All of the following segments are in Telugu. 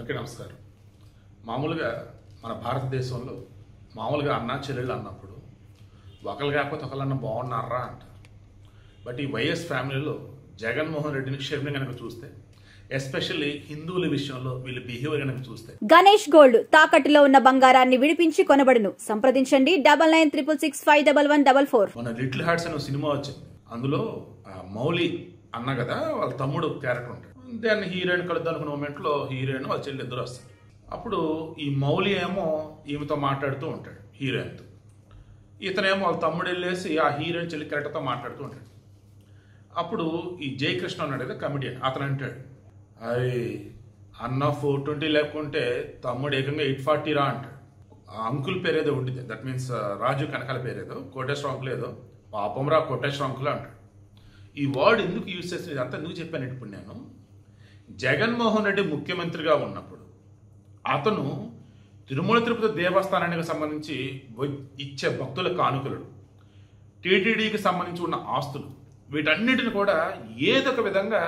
అందరికీ నమస్కారం. మామూలుగా మన భారతదేశంలో మామూలుగా అన్నా చెల్లెళ్ళు అన్నప్పుడు ఒకరు కాకపోతే ఒకళ్ళన్నా బాగున్నారా అంటారు. బట్ ఈ వైఎస్ ఫ్యామిలీలో జగన్మోహన్ రెడ్డిని షర్మిల కనుక చూస్తే, ఎస్పెషల్లీ హిందువుల విషయంలో వీళ్ళ బిహేవియర్ కనుక చూస్తే, గణేష్ గోల్డ్ తాకట్టులో ఉన్న బంగారాన్ని విడిపించి కొనబడును. సంప్రదించండి 9966611144. మన లిటిల్ హార్ట్స్ అనే సినిమా వచ్చింది. అందులో మౌలి అన్న కదా వాళ్ళ తమ్ముడు క్యారెక్టర్ ఉంటాడు. దాన్ని హీరోయిన్ కలుద్దాం అనుకున్న మూమెంట్లో హీరోయిన్ వాళ్ళ చెల్లి ఇద్దరు వస్తారు. అప్పుడు ఈ మౌలి ఏమో ఈమెతో మాట్లాడుతూ ఉంటాడు హీరోయిన్తో, ఇతనేమో వాళ్ళ తమ్ముడు వెళ్ళేసి ఆ హీరోయిన్ చెల్లి క్యారెక్టర్తో మాట్లాడుతూ ఉంటాడు. అప్పుడు ఈ జయకృష్ణ ఉన్నాడు కదా కమెడియన్, అతను అంటాడు, అది అన్న 420 లేకుంటే తమ్ముడు ఏకంగా 840 రా అంటాడు. ఆ అంకుల్ పేరేదో ఉండితే, దట్ మీన్స్ రాజు కనకాల పేరేదో, కోటేశ్వర అంకుల్ ఏదో, పాపంరా కోటేశ్వర అంకుల్ అంటాడు. ఈ వర్డ్ ఎందుకు యూజ్ చేస్తుంది అంతా ఎందుకు చెప్పాను ఇప్పుడు నేను, జగన్మోహన్ రెడ్డి ముఖ్యమంత్రిగా ఉన్నప్పుడు అతను తిరుమల తిరుపతి దేవస్థానానికి సంబంధించి ఇచ్చే భక్తుల కానుకలు, టీటీడీకి సంబంధించి ఉన్న ఆస్తులు, వీటన్నిటిని కూడా ఏదొక విధంగా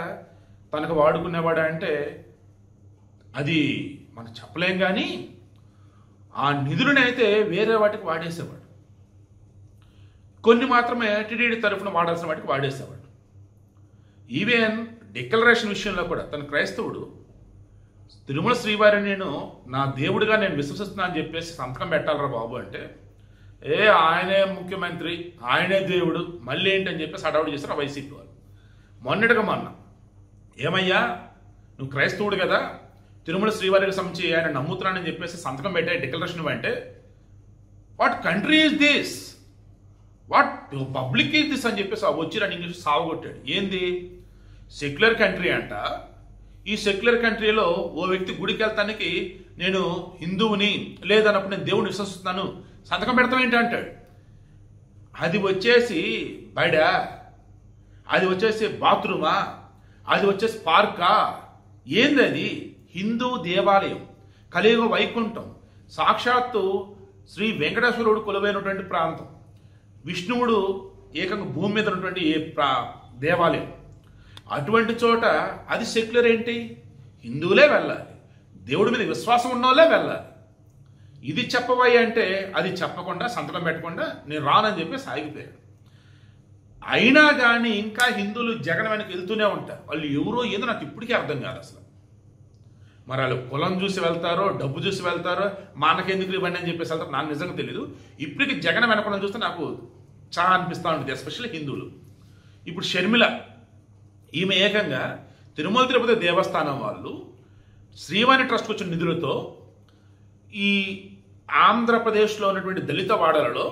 తనకు వాడుకునేవాడా అంటే అది మనం చెప్పలేం. కానీ ఆ నిధులను అయితే వేరే వాటికి వాడేసేవాడు, కొన్ని మాత్రమే టీటీడీ తరఫున వాడాల్సిన వాటికి వాడేసేవాడు. ఈవెన్ డిక్లరేషన్ విషయంలో కూడా తన క్రైస్తవుడు తిరుమల శ్రీవారిని నేను నా దేవుడిగా నేను విశ్వసిస్తున్నా అని చెప్పేసి సంతకం పెట్టాలరా బాబు అంటే, ఆయనే ముఖ్యమంత్రి, ఆయనే దేవుడు, మళ్ళీ ఏంటని చెప్పేసి హడావుడి చేస్తారు ఆ వైసీపీ వాళ్ళు. మొన్నటిగా మొన్న ఏమయ్యా నువ్వు క్రైస్తవుడు కదా, తిరుమల శ్రీవారికి సంబంధించి ఆయన నమ్ముతున్నానని చెప్పేసి సంతకం పెట్టే డిక్లరేషన్ ఇవ్వంటే, what country is this, what public is this అని చెప్పేసి వచ్చి నన్ను ఇంగ్లీష్ సావగొట్టాడు. ఏంది సెక్యులర్ కంట్రీ అంట, ఈ సెక్యులర్ కంట్రీలో ఓ వ్యక్తి గుడికి వెళ్తానికి నేను హిందువుని లేదన్నప్పుడు నేను దేవుడిని విశ్వసిస్తున్నాను సంతకం పెడతాం ఏంటి అంటాడు. అది వచ్చేసి బయడా, అది వచ్చేసి బాత్రూమా, అది వచ్చేసి పార్కా, ఏంది అది హిందూ దేవాలయం, కలియుగ వైకుంఠం, సాక్షాత్తు శ్రీ వెంకటేశ్వరుడు కొలువైనటువంటి ప్రాంతం, విష్ణువుడు ఏకంగా భూమి మీద ఉన్నటువంటి దేవాలయం, అటువంటి చోట అది సెక్యులర్ ఏంటి, హిందువులే వెళ్ళాలి, దేవుడి మీద విశ్వాసం ఉన్నోళ్ళే వెళ్ళాలి. ఇది చెప్పబోయి అంటే అది చెప్పకుండా సంతకం పెట్టకుండా నేను రానని చెప్పి సాగిపోయాడు. అయినా కానీ ఇంకా హిందువులు జగన్ వెనక వెళ్తూనే ఉంటారు. వాళ్ళు ఎవరో ఏదో నాకు ఇప్పటికీ అర్థం కాదు అసలు. మరి వాళ్ళు కులం చూసి వెళ్తారో డబ్బు చూసి వెళ్తారో మనకెందుకు ఇవ్వండి అని చెప్పేసి వెళ్తారు, నాకు నిజంగా తెలియదు. ఇప్పటికీ జగన్ వెనక చూస్తే నాకు చాలా అనిపిస్తూ ఉంటుంది, ఎస్పెషల్లీ హిందువులు. ఇప్పుడు షర్మిల ఈమె ఏకంగా తిరుమల తిరుపతి దేవస్థానం వాళ్ళు శ్రీవాణి ట్రస్ట్కి వచ్చిన నిధులతో ఈ ఆంధ్రప్రదేశ్లో ఉన్నటువంటి దళిత వాడలలో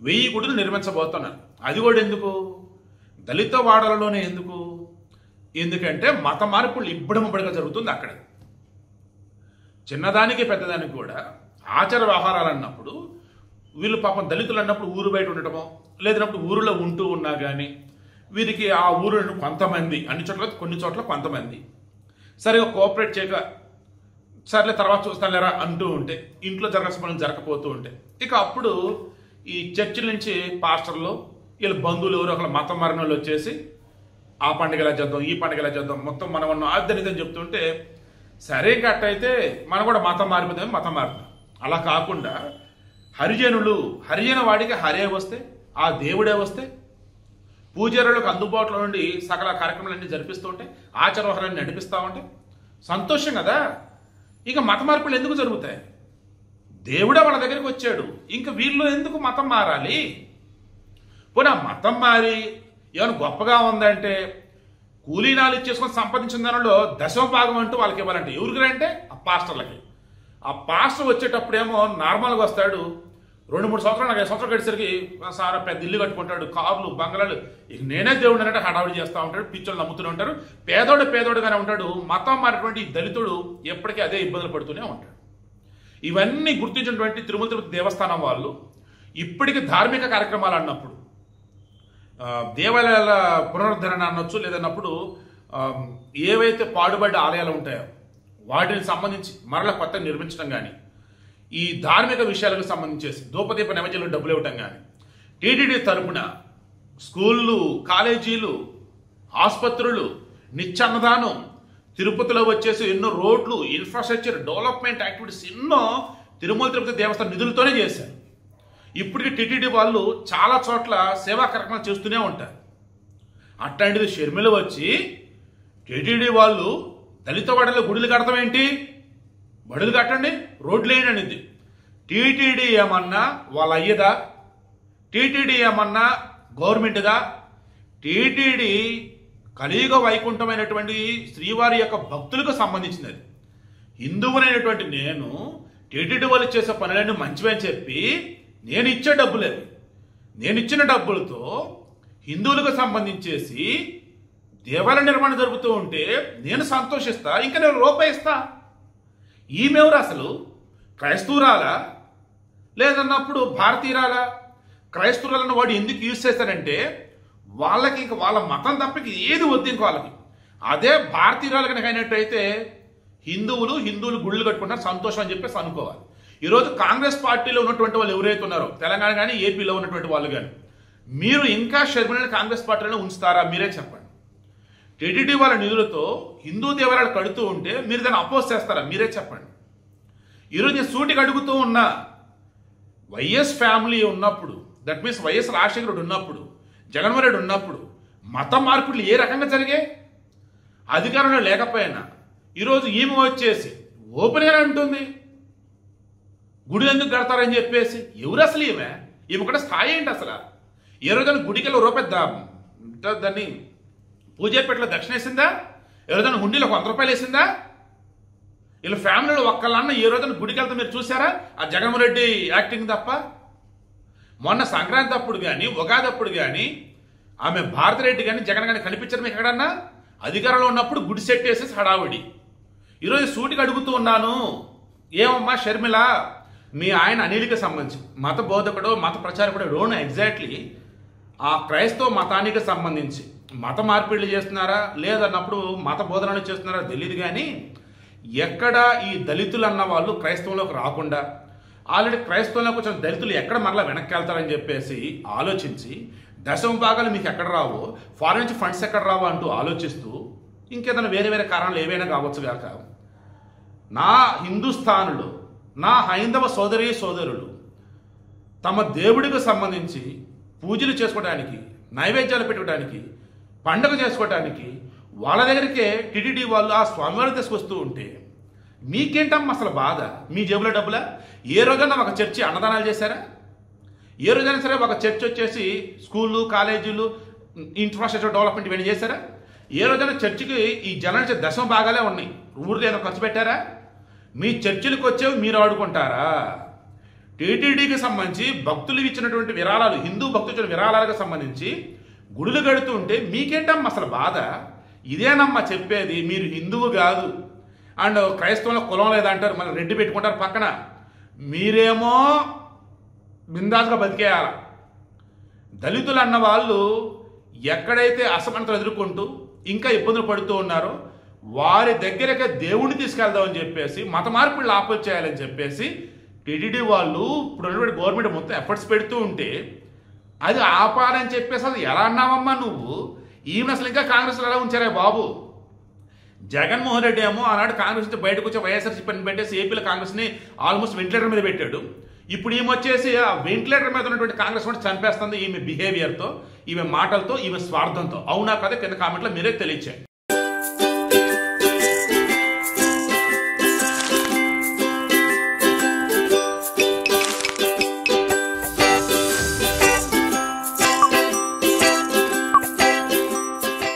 1000 గుడులు నిర్మించబోతున్నారు. అది కూడా ఎందుకు, దళిత వాడలలోనే ఎందుకు, ఎందుకంటే మత మార్పులు ఇబ్బడముబ్బడిగా జరుగుతుంది అక్కడ. చిన్నదానికి పెద్దదానికి కూడా ఆచార వ్యవహారాలు అన్నప్పుడు వీళ్ళు పాపం దళితులు అన్నప్పుడు ఊరు బయట ఉండటమో లేదన్నప్పుడు ఊరిలో ఉంటూ ఉన్నా కానీ వీరికి ఆ ఊరు కొంతమంది, అన్ని చోట్ల కొన్ని చోట్ల కొంతమంది సరిగా కోఆపరేట్ చేయక సర్లే తర్వాత చూస్తానులేరా అంటూ ఉంటే ఇంట్లో జరగాల్సిన పనులు జరగకపోతూ ఉంటే ఇక అప్పుడు ఈ చర్చిల నుంచి పాస్టర్లు వీళ్ళ బంధువులు ఎవరు ఒకళ్ళ మతం మారిన వాళ్ళు వచ్చేసి ఆ పండుగ ఎలా చేద్దాం ఈ పండుగ ఎలా చేద్దాం మొత్తం మనం ఆదరిద్దని చెప్తుంటే, సరే కట్టయితే మనం కూడా మతం మారిపోతాం, మతం మారుతాం. అలా కాకుండా హరిజన వాడికి హరే వస్తే ఆ దేవుడే వస్తే పూజారులకు అందుబాటులో నుండి సకల కార్యక్రమాలన్నీ జరిపిస్తూ ఉంటే ఆచార వ్యవహారాన్ని నడిపిస్తూ ఉంటే సంతోషం కదా. ఇక మత మార్పులు ఎందుకు జరుగుతాయి, దేవుడే వాళ్ళ దగ్గరికి వచ్చాడు, ఇంకా వీళ్ళు ఎందుకు మతం మారాలి. పోనీ మతం మారి ఏమైనా గొప్పగా ఉందంటే కూలీనాలు ఇచ్చేసుకొని సంపాదించిన దానిలో 10% అంటూ వాళ్ళకి ఇవ్వాలంటే ఎవరికి అంటే ఆ పాస్టర్లకి. ఆ పాస్టర్ వచ్చేటప్పుడేమో నార్మల్గా వస్తాడు, 2-3 సంవత్సరాలు 5 సంవత్సరాలు గడిసరికి సారా పెద్ద ఇల్లు కట్టుకుంటాడు, కార్లు బంగ్లాలు, ఇక నేనే దేవుడు అన్నట్టు హడావుడి చేస్తూ ఉంటాడు, పిచ్చోళ్ళు నమ్ముతూనే ఉంటారు, పేదోడుగానే ఉంటాడు. మతం మారినటువంటి దళితుడు ఎప్పటికీ అదే ఇబ్బందులు పడుతూనే ఉంటాడు. ఇవన్నీ గుర్తించినటువంటి తిరుమల తిరుపతి దేవస్థానం వాళ్ళు ఇప్పటికీ ధార్మిక కార్యక్రమాలు అన్నప్పుడు, దేవాలయాల పునరుద్ధరణ అనొచ్చు, లేదన్నప్పుడు ఏవైతే పాడుబడ్డ ఆలయాలు ఉంటాయో వాటిని సంబంధించి మరలా కొత్త నిర్మించడం కానీ, ఈ ధార్మిక విషయాలకు సంబంధించేసి ధూపదీప నైవేద్యాలకు డబ్బులు ఇవ్వటం కానీ, టీటీడీ తరపున స్కూళ్ళు, కాలేజీలు, ఆసుపత్రులు, నిత్యాన్నదానం, తిరుపతిలో వచ్చేసి ఎన్నో రోడ్లు, ఇన్ఫ్రాస్ట్రక్చర్, డెవలప్మెంట్ యాక్టివిటీస్ ఎన్నో తిరుమల తిరుపతి దేవస్థానం నిధులతోనే చేశారు. ఇప్పటికీ టీటీడీ వాళ్ళు చాలా చోట్ల సేవా కార్యక్రమాలు చేస్తూనే ఉంటారు. అట్లాంటిది షర్మిల వచ్చి టీటీడీ వాళ్ళు దళిత వాడలో గుడులు కడతాం ఏంటి, బడులు కట్టండి, రోడ్లు వేయండి అనేది. టీటీడీ ఏమన్నా వాళ్ళ అయ్యదా? టీటీడీ ఏమన్నా గవర్నమెంట్దా? టీటీడీ కలియుగ వైకుంఠమైనటువంటి శ్రీవారి యొక్క భక్తులకు సంబంధించినది. హిందువునైనటువంటి నేను టీటీడీ వాళ్ళు చేసే పనులన్నీ మంచివే అని చెప్పి నేను ఇచ్చే డబ్బులేదు, నేను ఇచ్చిన డబ్బులతో హిందువులకు సంబంధించేసి దేవాలయ నిర్మాణం జరుగుతూ ఉంటే నేను సంతోషిస్తా, ఇంకా నేను రూపాయి ఇస్తా. ఈమెవరు అసలు? క్రైస్తవురాలా లేదన్నప్పుడు భారతీయురాలా? క్రైస్తవురాలను వాడు ఎందుకు యూజ్ చేస్తారంటే వాళ్ళకి ఇంక వాళ్ళ మతం తప్ప ఏది వద్దు ఇంక వాళ్ళకి. అదే భారతీయురాలు కనుక అయినట్టయితే హిందువులు గుళ్ళు కట్టుకుంటారు, సంతోషం అని చెప్పేసి అనుకోవాలి. ఈరోజు కాంగ్రెస్ పార్టీలో ఉన్నటువంటి వాళ్ళు ఎవరైతే ఉన్నారో, తెలంగాణ కానీ ఏపీలో ఉన్నటువంటి వాళ్ళు కానీ, మీరు ఇంకా షర్మిలని కాంగ్రెస్ పార్టీలో ఉంచుతారా? మీరే చెప్పండి. టీటీడీ వాళ్ళ నిధులతో హిందూ దేవాలయాలు కడుతూ ఉంటే మీరు దాన్ని అపోజ్ చేస్తారా? మీరే చెప్పండి. ఈరోజు నేను సూటికి అడుగుతూ ఉన్నా, వైఎస్ ఫ్యామిలీ ఉన్నప్పుడు, that means YS Rajasekhara Reddy ఉన్నప్పుడు, జగన్మోహన్ రెడ్డి ఉన్నప్పుడు మత మార్పులు ఏ రకంగా జరిగాయి? అధికారంలో లేకపోయినా ఈరోజు ఈమె వచ్చేసి ఓపెన్గా అంటుంది గుడి ఎందుకు కడతారని చెప్పేసి. ఎవరు అసలు ఈమె కూడా స్థాయి ఏంటి అసలు? ఏ రోజున గుడికి రూపాయి దాన్ని పూజపేటలో దక్షిణ వేసిందా? ఏ రోజున హుండీలో 100 రూపాయలు వేసిందా? వీళ్ళ ఫ్యామిలీలో ఒక్కళ్ళన్న ఏ రోజున గుడికి వెళ్తే మీరు చూసారా? ఆ జగన్మోహన్ రెడ్డి యాక్టింగ్ తప్ప. మొన్న సంక్రాంతి అప్పుడు కానీ, ఉగాది అప్పుడు కానీ ఆమె భారతిరెడ్డి కానీ జగన్ కానీ కనిపించారు మీకు ఎక్కడన్నా? అధికారంలో ఉన్నప్పుడు గుడి సెట్ వేసేసి హడావుడి. ఈరోజు సూటికి అడుగుతూ ఉన్నాను, ఏమమ్మా షర్మిల, మీ ఆయన అనిల్కి సంబంధించి మత బోధకుడు, మత ప్రచారకుడు డోన్ ఎగ్జాక్ట్లీ ఆ క్రైస్తవ మతానికి సంబంధించి మత మార్పిడులు చేస్తున్నారా లేదన్నప్పుడు మత బోధనలు చేస్తున్నారా తెలియదు, కానీ ఎక్కడ ఈ దళితులు అన్న వాళ్ళు క్రైస్తవంలోకి రాకుండా, ఆల్రెడీ క్రైస్తవంలోకి వచ్చిన దళితులు ఎక్కడ మరలా వెనక్కి వెళ్తారని చెప్పేసి ఆలోచించి, దశమ భాగాలు మీకు ఎక్కడ రావో, ఫారెన్ నుంచి ఫండ్స్ ఎక్కడ రావో అంటూ ఆలోచిస్తూ, ఇంకేదైనా వేరే కారణాలు ఏవైనా కావచ్చు కాక, నా హిందుస్థానులు, నా హైందవ సోదరులు తమ దేవుడికి సంబంధించి పూజలు చేసుకోవడానికి, నైవేద్యాలు పెట్టుకోవడానికి, పండుగ చేసుకోవడానికి వాళ్ళ దగ్గరికే టీటీడీ వాళ్ళు ఆ స్వామివారిని తీసుకొస్తూ ఉంటే మీకేంటమ్మా అసలు బాధ? మీ జేబులో డబ్బులా? ఏ రోజైనా ఒక చర్చి అన్నదానాలు చేశారా? ఏ రోజైనా సరే ఒక చర్చ్ వచ్చేసి స్కూళ్ళు, కాలేజీలు, ఇన్ఫ్రాస్ట్రక్చర్ డెవలప్మెంట్ ఇవన్నీ చేశారా? ఏ రోజైనా చర్చికి ఈ జనానికి దశమ భాగాలే ఉన్నాయి, ఊరిలో ఏదో ఖర్చు పెట్టారా? మీ చర్చిలకు వచ్చేవి మీరు ఆడుకుంటారా? టీటీడీకి సంబంధించి భక్తులు ఇచ్చినటువంటి విరాళాలు, హిందూ భక్తులు ఇచ్చిన విరాళాలకు సంబంధించి గుడులు కడుతూ ఉంటే మీకేంటమ్మా అసలు బాధ? ఇదేనమ్మా చెప్పేది. మీరు హిందువు కాదు అండ్ క్రైస్తవంలో కులం లేదంటారు, మళ్ళీ రెడ్డి పెట్టుకుంటారు పక్కన. మీరేమో బిందాస్గా బతికేయాల. దళితులు అన్న వాళ్ళు ఎక్కడైతే అసమానతలు ఎదుర్కొంటూ ఇంకా ఇబ్బందులు పడుతూ ఉన్నారో వారి దగ్గరకే దేవుడిని తీసుకెళ్దామని చెప్పేసి, మత మార్పులు ఆపోజ్ చేయాలని చెప్పేసి టీటీడీ వాళ్ళు ఇప్పుడు గవర్నమెంట్ మొత్తం ఎఫర్ట్స్ పెడుతూ ఉంటే అది ఆపాలని చెప్పేసి అది ఎలా అన్నావమ్మా నువ్వు? ఈమెను అసలు ఇంకా కాంగ్రెస్లో ఎలా ఉంచారే బాబు? జగన్మోహన్ రెడ్డి ఏమో ఆనాడు కాంగ్రెస్ నుంచి బయటకు వచ్చి వైఎస్ఆర్సీపీని పెట్టేసి ఏపీలో కాంగ్రెస్ని ఆల్మోస్ట్ వెంటిలేటర్ మీద పెట్టాడు. ఇప్పుడు ఈమె వచ్చేసి ఆ వెంటిలేటర్ మీద ఉన్నటువంటి కాంగ్రెస్ కూడా చంపేస్తుంది ఈమె బిహేవియర్తో, ఈమె మాటలతో, ఈమె స్వార్థంతో. అవునా కదా? కింద కామెంట్లో మీరే తెలియచేయండి.